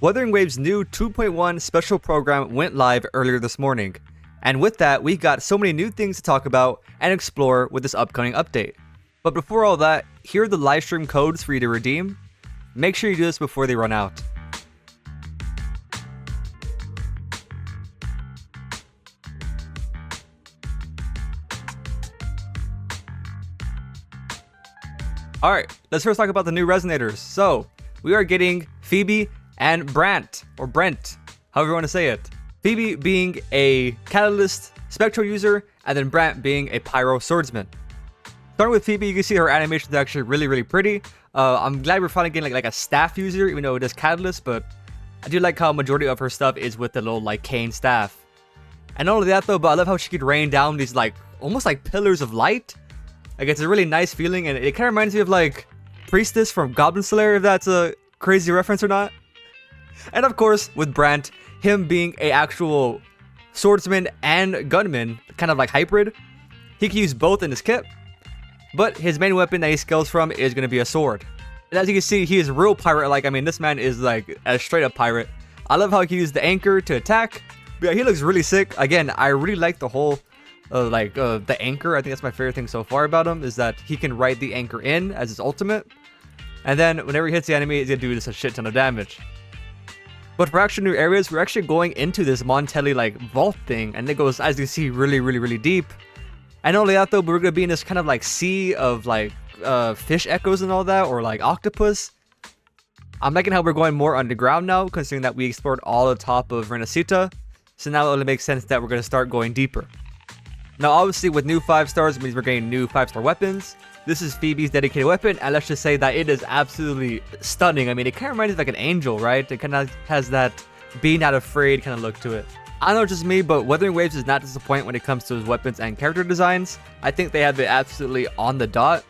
Wuthering Waves' new 2.1 special program went live earlier this morning, and with that, we got so many new things to talk about and explore with this upcoming update. But before all that, here are the livestream codes for you to redeem. Make sure you do this before they run out. Alright, let's first talk about the new resonators. So, we are getting Phoebe and Brant, or Brent, however you want to say it. Phoebe being a Catalyst Spectral user, and then Brant being a Pyro Swordsman. Starting with Phoebe, you can see her animation is actually really pretty. I'm glad we're finally getting like a staff user, even though it is Catalyst, but I do like how majority of her stuff is with the little like cane staff. And not only that though, but I love how she could rain down these like almost like pillars of light. Like it's a really nice feeling, and it kind of reminds me of like Priestess from Goblin Slayer, if that's a crazy reference or not. And of course, with Brant, him being a actual swordsman and gunman, kind of like hybrid, he can use both in his kit. But his main weapon that he scales from is going to be a sword. And as you can see, he is real pirate-like. I mean, this man is like a straight-up pirate. I love how he can use the anchor to attack. But yeah, he looks really sick. Again, I really like the whole the anchor. I think that's my favorite thing so far about him, is that he can ride the anchor in as his ultimate, and then whenever he hits the enemy, he's gonna do just a shit ton of damage. But for actual new areas, we're actually going into this Montelli like vault thing, and it goes, as you see, really deep. And not only that though, but we're gonna be in this kind of like sea of like fish echoes and all that, or like octopus. I'm liking how we're going more underground now, considering that we explored all the top of Renacita. So now it only makes sense that we're gonna start going deeper. Now obviously with new 5 stars means we're getting new 5-star weapons. This is Phoebe's dedicated weapon, and let's just say that it is absolutely stunning. I mean, it kind of reminds me of like an angel, right? It kind of has that be not afraid kind of look to it. I don't know, it's just me, but Wuthering Waves does not disappoint when it comes to his weapons and character designs. I think they have it absolutely on the dot,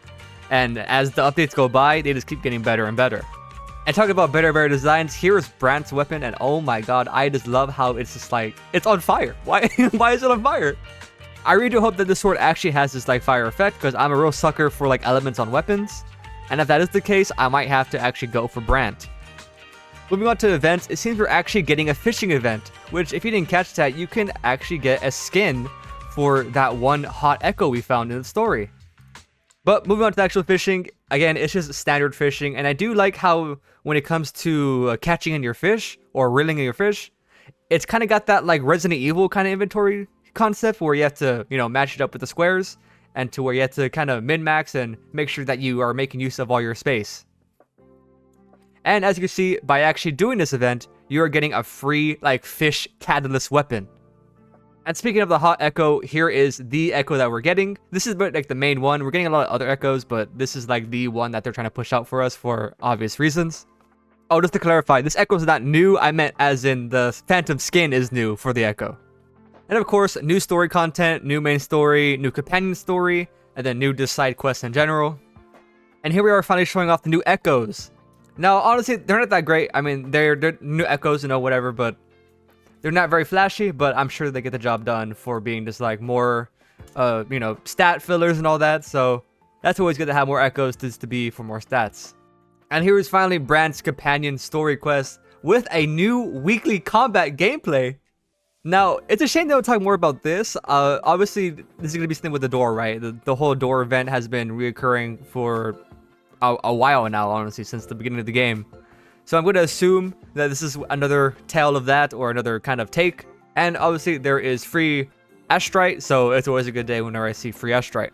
and as the updates go by, they just keep getting better and better. And talking about better designs, here is Brant's weapon, and oh my god, I just love how it's just like, it's on fire. Why is it on fire? I really do hope that this sword actually has this like fire effect, because I'm a real sucker for like elements on weapons. And if that is the case, I might have to actually go for Brant. Moving on to events, it seems we're actually getting a fishing event, which if you didn't catch that, you can actually get a skin for that one hot echo we found in the story. But moving on to the actual fishing, again, it's just standard fishing, and I do like how when it comes to catching in your fish or reeling in your fish, it's kind of got that like Resident Evil kind of inventory concept where you have to, you know, match it up with the squares, and to where you have to kind of min-max and make sure that you are making use of all your space. And as you can see, by actually doing this event, you are getting a free like fish catalyst weapon. And speaking of the hot echo, here is the echo that we're getting. This is like the main one. We're getting a lot of other echoes, but this is like the one that they're trying to push out for us for obvious reasons. Oh, just to clarify, this echo is not new. I meant as in the phantom skin is new for the echo. And of course, new story content, new main story, new companion story, and then new just side quests in general. And here we are finally showing off the new echoes. Now, honestly, they're not that great. I mean, they're new echoes, you know, whatever, but they're not very flashy, but I'm sure they get the job done for being just like more, you know, stat fillers and all that. So that's always good to have more echoes just to be for more stats. And here is finally Brant's companion story quest with a new weekly combat gameplay. Now, it's a shame they don't talk more about this. Obviously, this is going to be something with the door, right? The whole door event has been reoccurring for a while now, honestly, since the beginning of the game. So I'm going to assume that this is another tale of that, or another kind of take. And obviously, there is free Astrite, so it's always a good day whenever I see free Astrite.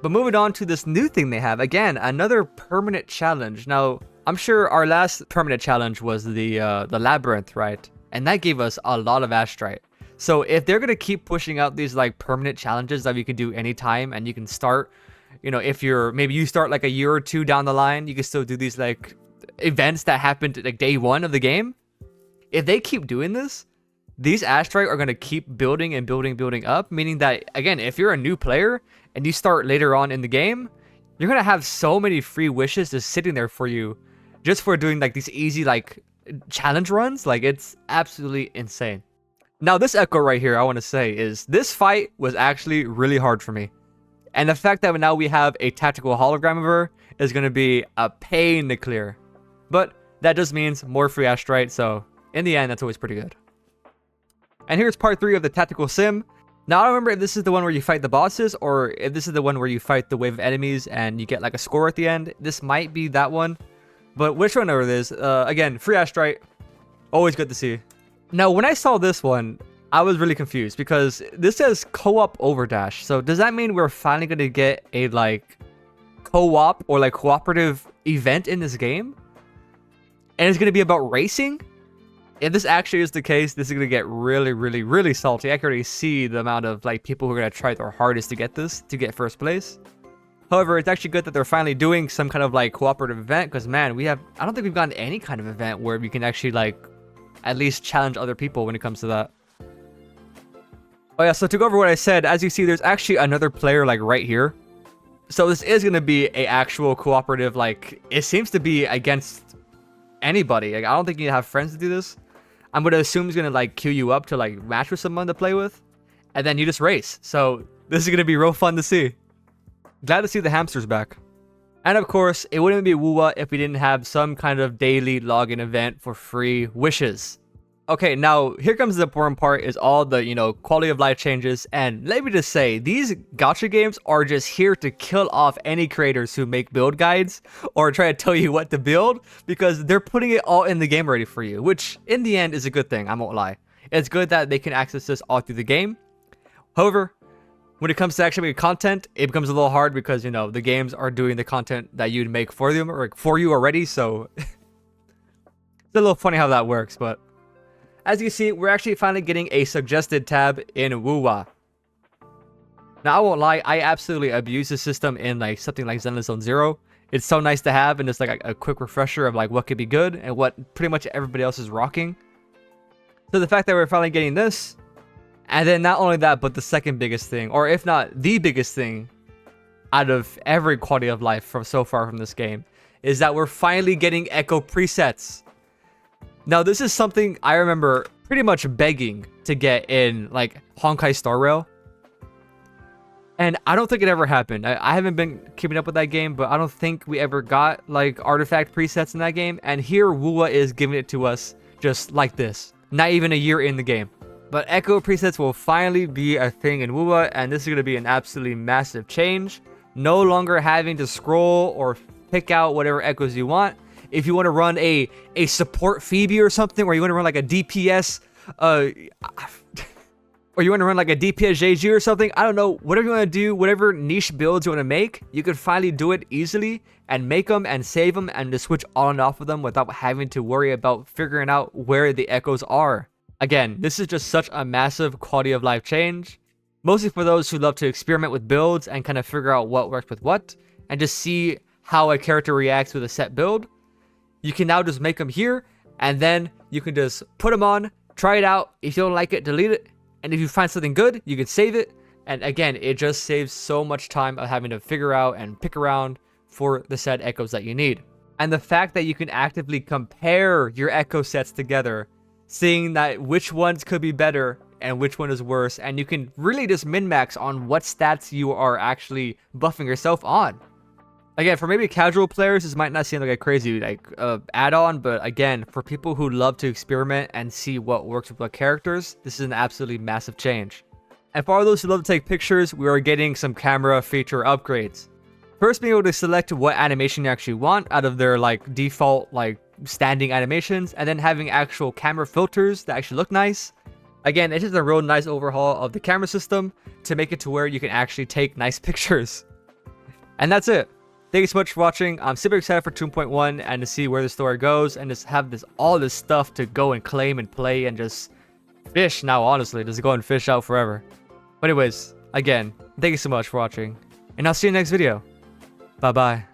But moving on to this new thing they have, again, another permanent challenge. Now, I'm sure our last permanent challenge was the Labyrinth, right? And that gave us a lot of Astrite. So if they're going to keep pushing out these like permanent challenges that you can do anytime, and you can start, you know, if maybe you start like a year or two down the line, you can still do these like events that happened like day 1 of the game. If they keep doing this, these Astrite are going to keep building and building up, meaning that, again, if you're a new player and you start later on in the game, you're going to have so many free wishes just sitting there for you just for doing like these easy like challenge runs. Like, it's absolutely insane. Now, this echo right here, I want to say, is this fight was actually really hard for me. And the fact that now we have a tactical hologram of her is going to be a pain to clear. But that just means more free astrite. So in the end, that's always pretty good. And here's part 3 of the tactical sim. Now, I don't remember if this is the one where you fight the bosses or if this is the one where you fight the wave of enemies and you get like a score at the end. This might be that one, but whichever it is, again, free astrite, always good to see. Now, when I saw this one, I was really confused because this says co-op overdash. So does that mean we're finally going to get a like co-op or like cooperative event in this game? And it's going to be about racing? If this actually is the case, this is going to get really, really, really salty. I can already see the amount of like people who are going to try their hardest to get this, to get first place. However, it's actually good that they're finally doing some kind of like cooperative event because, man, I don't think we've gotten any kind of event where we can actually like at least challenge other people when it comes to that. Oh yeah, so to go over what I said, as you see, there's actually another player like right here. So this is going to be a actual cooperative, like it seems to be against anybody. Like, I don't think you have friends to do this. I'm going to assume he's going to like queue you up to like match with someone to play with. And then you just race. So this is going to be real fun to see. Glad to see the hamsters back. And of course, it wouldn't be Wuwa if we didn't have some kind of daily login event for free wishes. Okay, now here comes the important part is all the, you know, quality of life changes. And let me just say, these gacha games are just here to kill off any creators who make build guides or try to tell you what to build because they're putting it all in the game already for you, which in the end is a good thing, I won't lie. It's good that they can access this all through the game. However, when it comes to actually making content, it becomes a little hard because, you know, the games are doing the content that you'd make for them or for you already, so it's a little funny how that works, but as you see, we're actually finally getting a suggested tab in Wuwa. Now, I won't lie, I absolutely abuse the system in like something like Zenless Zone Zero. It's so nice to have and it's like a quick refresher of like what could be good and what pretty much everybody else is rocking. So the fact that we're finally getting this, and then not only that, but the second biggest thing, or if not the biggest thing out of every quality of life from so far from this game, is that we're finally getting echo presets. Now, this is something I remember pretty much begging to get in, like, Honkai Star Rail. And I don't think it ever happened. I haven't been keeping up with that game, but I don't think we ever got, like, artifact presets in that game. And here, Wuwa is giving it to us just like this. Not even a year in the game. But echo presets will finally be a thing in Wuwa, and this is going to be an absolutely massive change. No longer having to scroll or pick out whatever echoes you want. If you want to run a support Phoebe or something, or you want to run like a DPS, or you want to run like a DPS JG or something, I don't know, whatever you want to do, whatever niche builds you want to make, you can finally do it easily and make them and save them and just switch on and off of them without having to worry about figuring out where the echoes are. Again, this is just such a massive quality of life change, mostly for those who love to experiment with builds and kind of figure out what works with what, and just see how a character reacts with a set build. You can now just make them here, and then you can just put them on, try it out. If you don't like it, delete it. And if you find something good, you can save it. And again, it just saves so much time of having to figure out and pick around for the set echoes that you need. And the fact that you can actively compare your echo sets together, seeing that which ones could be better and which one is worse, and you can really just min-max on what stats you are actually buffing yourself on. Again, for maybe casual players, this might not seem like a crazy add-on, but again, for people who love to experiment and see what works with what characters, this is an absolutely massive change. And for all those who love to take pictures, we are getting some camera feature upgrades. First, being able to select what animation you actually want out of their like default like standing animations, and then having actual camera filters that actually look nice. Again, it's just a real nice overhaul of the camera system to make it to where you can actually take nice pictures. And that's it. Thank you so much for watching. I'm super excited for 2.1 and to see where the story goes and just have all this stuff to go and claim and play and just fish now, honestly. Just go and fish out forever. But anyways, again, thank you so much for watching, and I'll see you in the next video. Bye-bye.